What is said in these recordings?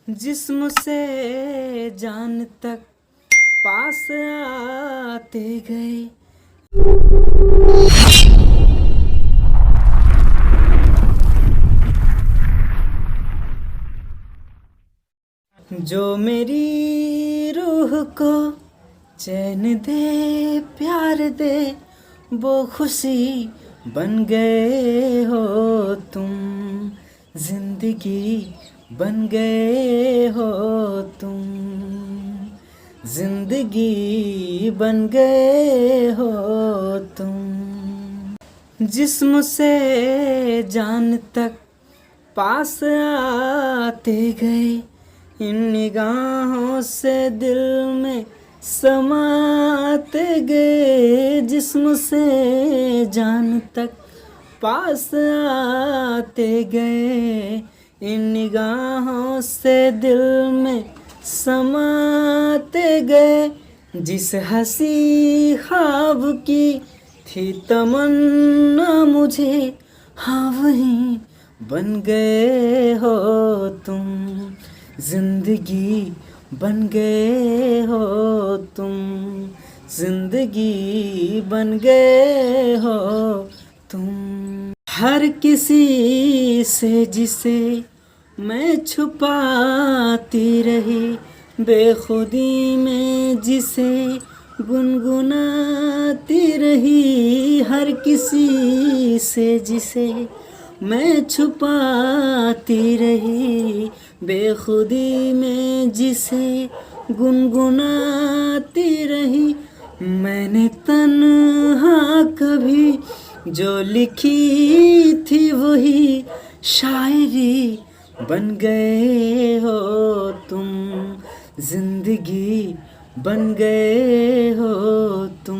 जिस्म से जान तक पास आते गए। जो मेरी रूह को चैन दे, प्यार दे, वो खुशी बन गए हो तुम। जिंदगी बन गए हो तुम। जिंदगी बन गए हो तुम। जिस्म से जान तक पास आते गए। इन निगाहों से दिल में समाते गए। जिस्म से जान तक पास आते गए। इन निगाहों से दिल में समाते गए। जिस हंसी ख्वाब की थी तमन्ना मुझे, हाँ वही बन गए हो तुम। जिंदगी बन गए हो तुम। जिंदगी बन गए हो तुम। हर किसी से जिसे मैं छुपाती रही, बेखुदी में जिसे गुनगुनाती रही। हर किसी से जिसे मैं छुपाती रही, बेखुदी में जिसे गुनगुनाती रही। मैंने तन्हा कभी जो लिखी थी वही शायरी बन गए हो तुम। जिंदगी बन गए हो तुम।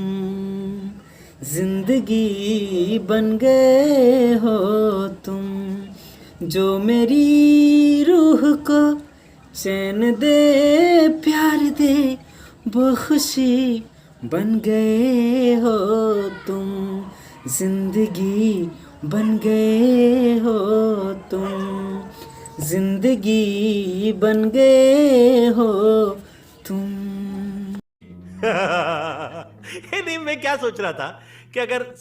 जिंदगी बन गए हो तुम। जो मेरी रूह को चैन दे, प्यार दे, वो खुशी बन गए हो तुम। जिंदगी बन गए हो तुम। जिंदगी बन गए हो तुम। नहीं, मैं क्या सोच रहा था कि अगर